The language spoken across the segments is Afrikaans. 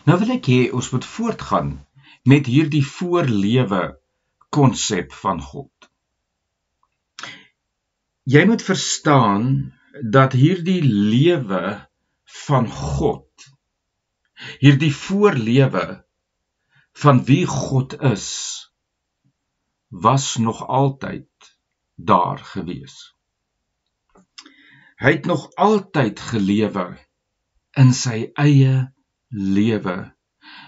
Nou wil ek hê ons moet voortgaan met hierdie voorlewe konsep van God. Jy moet verstaan dat hierdie lewe van God, hierdie voorlewe van wie God is, was nog altyd daar gewees. Hy het nog altyd gelewe in sy eie lewe,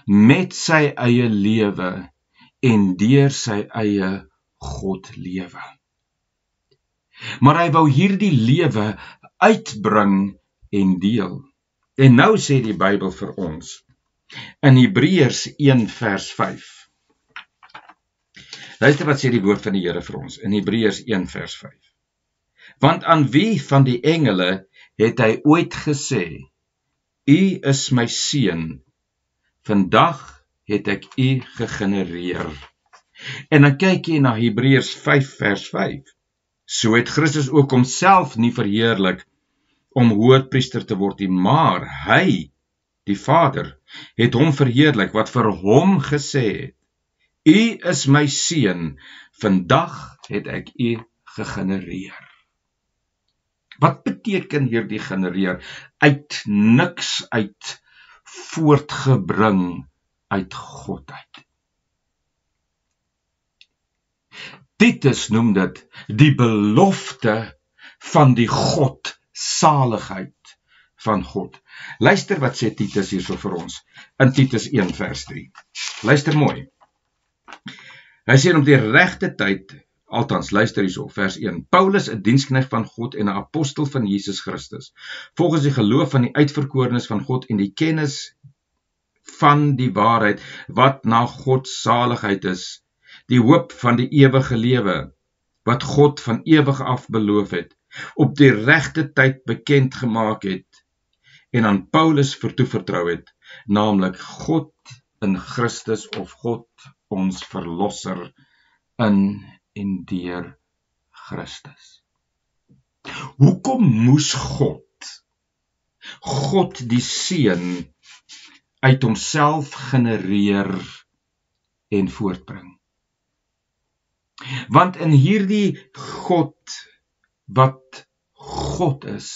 met sy eie lewe en deur sy eie God lewe. Maar hy wou hierdie lewe uitbring en deel. En nou sê die Bybel vir ons, in Hebreërs 1 vers 5. Luister wat sê die woord van die Here vir ons, in Hebreërs 1 vers 5. Want aan wie van die engele het hy ooit gesê, U is my seun, vandag het ek u gegenereer. En dan kyk jy na Hebreërs 5 vers 5. So het Christus ook homself nie verheerlik om hoëpriester te word nie, maar hy, die Vader, het hom verheerlik wat vir hom gesê het, U is my seun, vandag het ek u gegenereer. Wat beteken hierdie genereer? Uit niks uit, voortgebring uit God uit. Titus noem dit die belofte van die godsaligheid van God. Luister wat sê Titus hierso vir ons, in Titus 1 vers 3. Luister mooi. Hy sê om die regte tyd, althans luister hierso, vers 1. Paulus, 'n diensknegt van God en 'n apostel van Jesus Christus, volgens die geloof van die uitverkorenes van God en die kennis van die waarheid, wat na God saligheid is, die hoop van die ewige lewe, wat God van ewig af beloof het, op die regte tyd bekend gemaak het, en aan Paulus toevertrou het, naamlik God in Christus, of God ons verlosser in en deur Christus. Hoekom moes God die seun uit homself genereer en voortbring? Want in hierdie God, wat God is,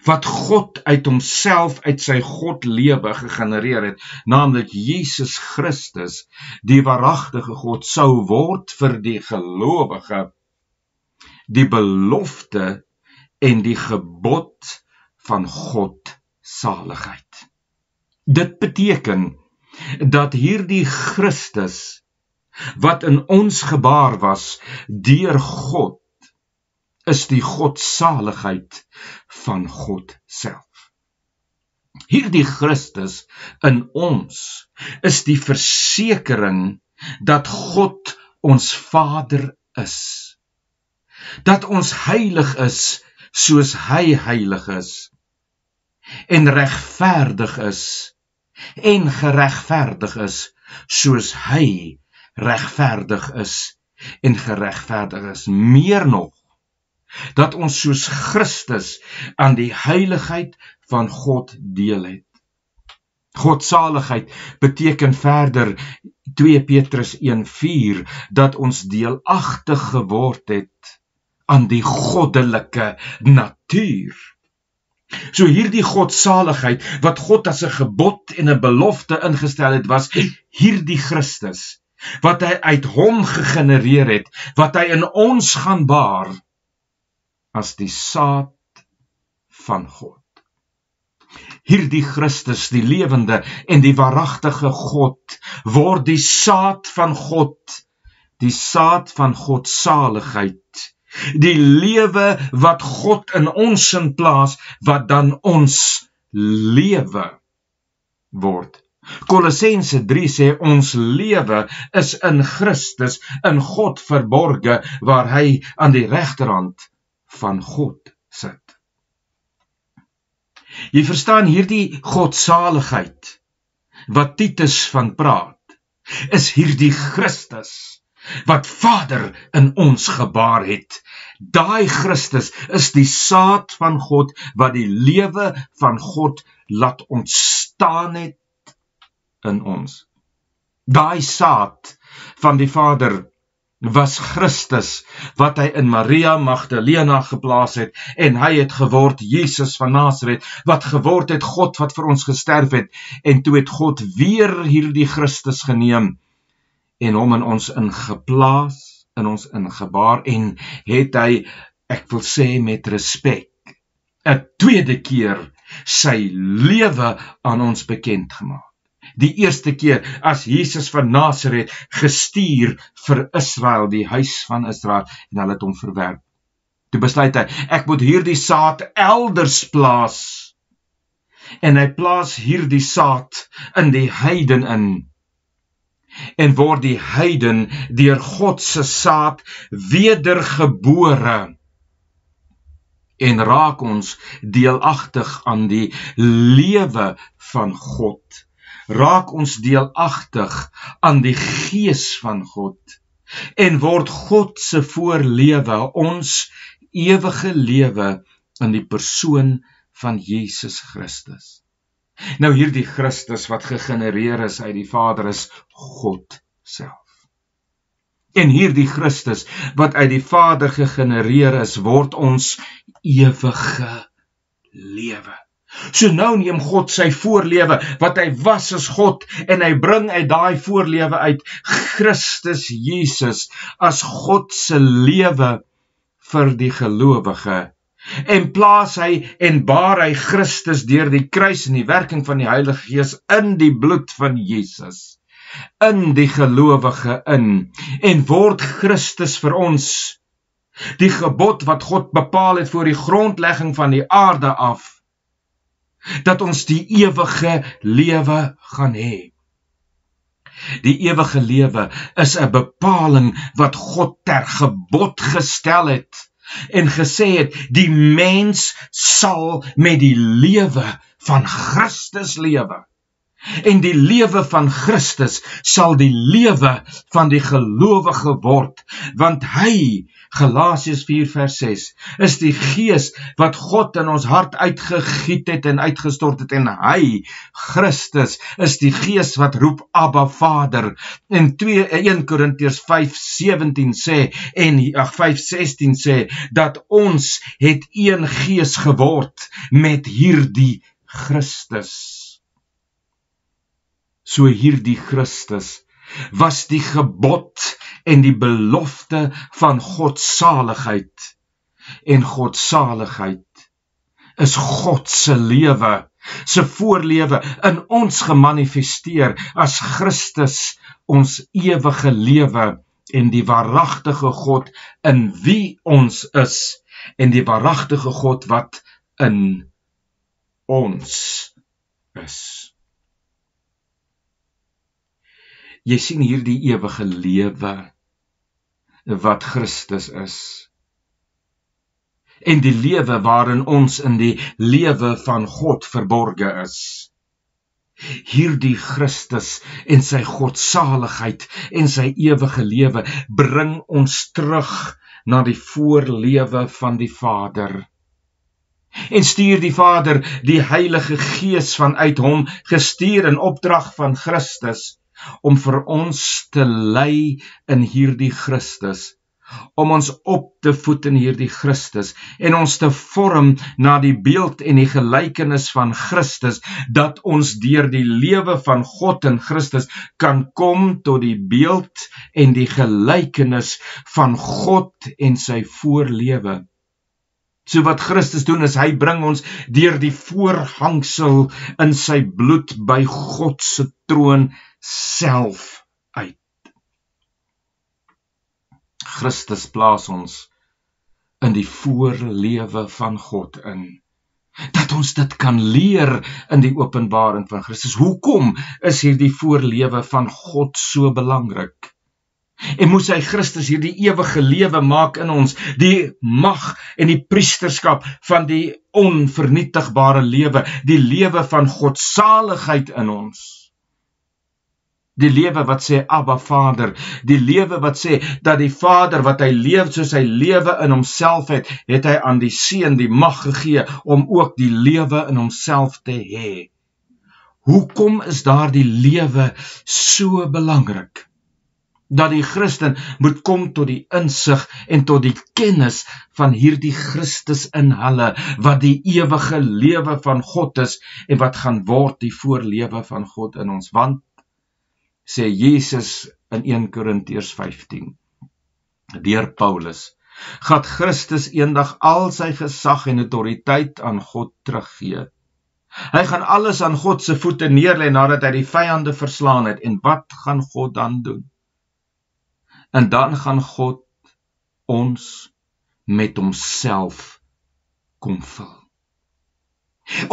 wat God uit homself, uit sy God lewe gegenereer het, naamlik Jesus Christus, die waaragtige God, sou word vir die gelowige, die belofte en die gebod van God saligheid. Dit beteken dat hierdie Christus, wat in ons gebaar was, deur God, is die godsaligheid van God self. Hierdie Christus in ons is die versekering dat God ons Vader is, dat ons heilig is soos hy heilig is, en regverdig is en geregverdig is soos hy regverdig is en geregverdig is. Meer nog, dat ons soos Christus aan die heiligheid van God deel het. Godsaligheid beteken verder 2 Petrus 1:4 dat ons deelagtig geword het aan die goddelike natuur. So hierdie godsaligheid wat God as 'n gebod en 'n belofte ingestel het, was hierdie Christus wat hy uit hom gegenereer het, wat hy in ons gaan baar as die saad van God. Hierdie Christus, die lewende en die waaragtige God, word die saad van God, die saad van godsaligheid, die lewe wat God in ons in plaas, wat dan ons lewe word. Kolossense 3 sê ons lewe is in Christus, in God verborge, waar hy aan die regterhand van God sit. Jy verstaan, hierdie godsaligheid wat Titus van praat, is hierdie Christus wat Vader in ons gebaar het. Daai Christus is die saad van God wat die lewe van God laat ontstaan het in ons. Daai saad van die Vader was Christus, wat hy in Maria Magdalena geplaas het, en hy het geword Jesus van Nasaret, wat geword het God wat vir ons gesterf het, en toe het God weer hierdie Christus geneem, en hom in ons ingeplaas, in ons ingebaar, en het hy, ek wil sê met respek, 'n tweede keer sy lewe aan ons bekend gemaak. Die eerste keer as Jesus van Nasaret gestuur vir Israel, die huis van Israel, en hulle het hom verwerp. Toe besluit hy, ek moet hierdie saad elders plaas, en hy plaas hierdie saad in die heiden in, en word die heiden deur God se saad wedergebore, en raak ons deelagtig aan die lewe van God, raak ons deelagtig aan die Gees van God, en word God se voorlewe ons ewige lewe in die persoon van Jesus Christus. Nou hierdie Christus wat gegenereer is uit die Vader is God self. En hierdie Christus wat uit die Vader gegenereer is, word ons ewige lewe. So nou neem God sy voorlewe, wat hy was as God, en hy bring uit daai voorlewe uit Christus Jesus as God se lewe vir die gelowige, en plaas hy en baar hy Christus deur die kruis en die werking van die Heilige Gees in die bloed van Jesus, in die gelowige in, en word Christus vir ons die gebod wat God bepaal het voor die grondlegging van die aarde af, dat ons die ewige lewe gaan hê. Die ewige lewe is 'n bepaling wat God ter gebod gestel het en gesê het, die mens sal met die lewe van Christus lewe. En die lewe van Christus sal die lewe van die gelowige word, want hy, Galasiërs 4 vers 6, is die Gees wat God in ons hart uitgegiet het en uitgestort het, en hy, Christus, is die Gees wat roep Abba Vader. En 1 Korintiërs 5:17 sê, en 5:16 sê, dat ons het een Gees geword met hierdie Christus. So hierdie Christus was die gebod en die belofte van godsaligheid. En godsaligheid is God se lewe, se voorlewe in ons gemanifesteer as Christus ons ewige lewe en die waaragtige God in wie ons is en die waaragtige God wat in ons is. Jy sien hier die ewige lewe wat Christus is. En die lewe waarin ons in die lewe van God verborge is. Hierdie Christus en sy godsaligheid en sy ewige lewe bring ons terug na die voorlewe van die Vader. En stuur die Vader die Heilige Gees vanuit hom gestuur in opdrag van Christus om vir ons te lei in hierdie Christus, om ons op te voed in hierdie Christus en ons te vorm na die beeld en die gelykenis van Christus, dat ons deur die lewe van God in Christus kan kom tot die beeld en die gelykenis van God en sy voorlewe. So wat Christus doen is, hy bring ons deur die voorhangsel in sy bloed by God se troon self uit. Christus plaas ons in die voorlewe van God in, dat ons dit kan leer in die openbaring van Christus. Hoekom is hierdie voorlewe van God so belangrik? En moes hy Christus hierdie ewige lewe maak in ons, die mag en die priesterskap van die onvernietigbare lewe, die lewe van godsaligheid in ons. Die lewe wat sê Abba Vader, die lewe wat sê dat die Vader wat hy leef soos hy lewe in homself het hy aan die Seun die mag gegee om ook die lewe in homself te hê. Hoekom is daardie lewe so belangrik? Dat die Christen moet kom tot die insig en tot die kennis van hierdie Christus in hulle, wat die ewige lewe van God is, en wat gaan word die voorlewe van God in ons. Want, sê Jesus in 1 Korintiërs 15, deur Paulus, gaan Christus eendag al sy gesag en autoriteit aan God teruggee. Hy gaan alles aan God se voete neerlê nadat hy die vyande verslaan het. En wat gaan God dan doen? En dan gaan God ons met homself kom vul.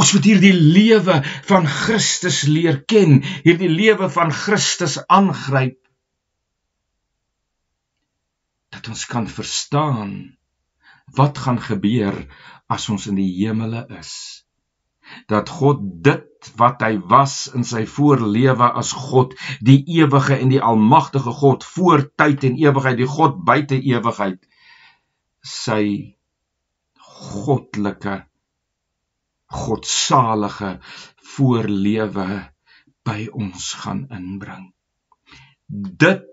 Ons moet hierdie lewe van Christus leer ken, hierdie lewe van Christus aangryp, dat ons kan verstaan wat gaan gebeur as ons in die hemele is. Dat God dit wat hy was in sy voorlewe as God, die ewige en die almagtige God, voor tyd en ewigheid, die God buite ewigheid, sy goddelike, godsalige voorlewe by ons gaan inbring. Dit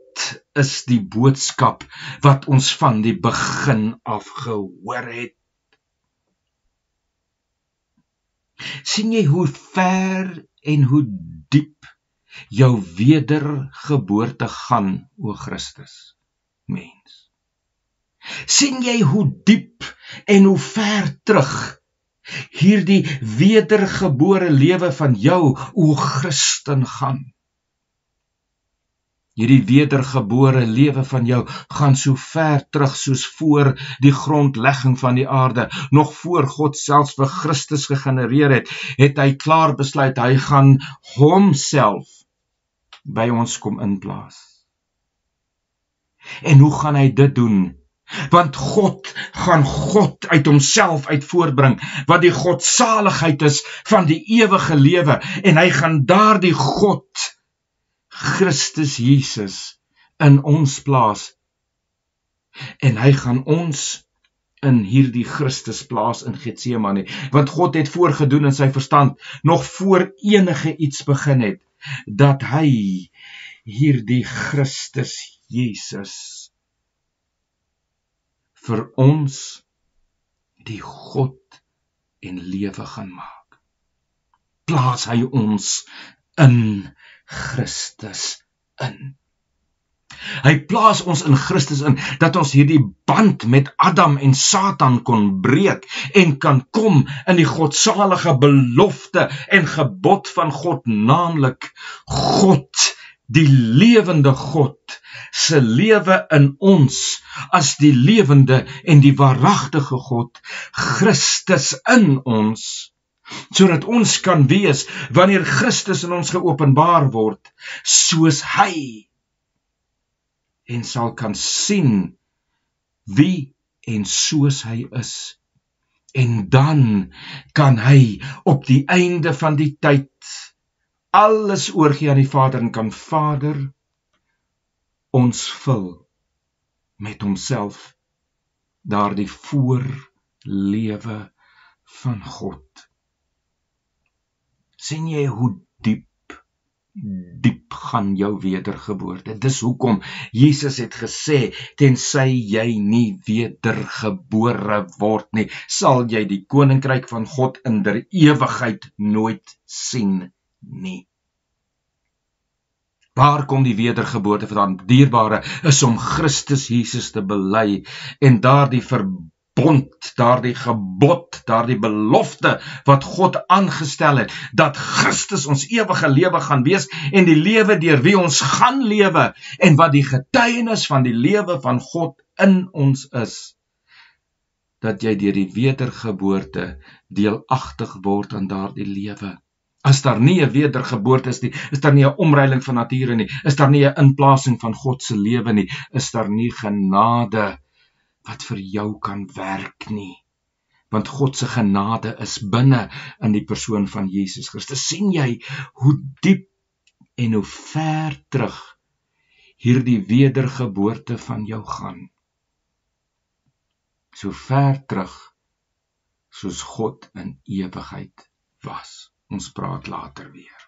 is die boodskap wat ons van die begin af gehoor het. Sien jy hoe ver en hoe diep jou wedergeboorte gaan, o Christus, mens? Sien jy hoe diep en hoe ver terug hierdie wedergebore lewe van jou, o Christen, gaan? Hierdie wedergebore lewe van jou gaan so ver terug soos voor die grondlegging van die aarde, nog voor God selfs vir Christus gegenereer het, het hy klaar besluit, hy gaan homself by ons kom inplaas. En hoe gaan hy dit doen? Want God gaan God uit homself uit voortbring, wat die godsaligheid is van die ewige lewe, en hy gaan daardie God, Christus Jesus, in ons plaas, en hy gaan ons in hierdie Christus plaas in Getsemane, want God het voorgedoen in sy verstand, nog voor enige iets begin het, dat hy hierdie Christus Jesus vir ons die God en lewe gaan maak. Plaas hy ons in Christus in. Hy plaas ons in Christus in, dat ons hierdie band met Adam en Satan kon breek en kan kom in die godsalige belofte en gebod van God, naamlik God, die lewende God, se lewe in ons as die lewende en die waaragtige God, Christus in ons, sodat ons kan wees, wanneer Christus in ons geopenbaar word, soos hy, en sal kan sien wie en soos hy is. En dan kan hy op die einde van die tyd alles oorgee aan die Vader en kan Vader ons vul met homself, daardie voorlewe van God. Sien jy hoe diep gaan jou wedergeboorte? Dis hoekom Jesus het gesê, tensy jy nie wedergebore word nie, sal jy die koninkryk van God in der ewigheid nooit sien nie. Waar kom die wedergeboorte vandaan? Dierbare is om Christus Jesus te bely en daardie verbond, daardie gebod, daardie belofte wat God aangestel het, dat Christus ons ewige lewe gaan wees en die lewe deur wie ons gaan lewe en wat die getuienis van die lewe van God in ons is, dat jy deur die wedergeboorte deelagtig word aan daardie lewe. As daar nie 'n wedergeboorte is nie, is daar nie 'n omruiling van nature nie, is daar nie 'n inplasing van God se lewe nie, is daar nie genade wat vir jou kan werk nie. Want God se genade is binne in die persoon van Jesus Christus. Sien jy hoe diep en hoe ver terug hierdie wedergeboorte van jou gaan? So ver terug soos God in ewigheid was. Ons praat later weer.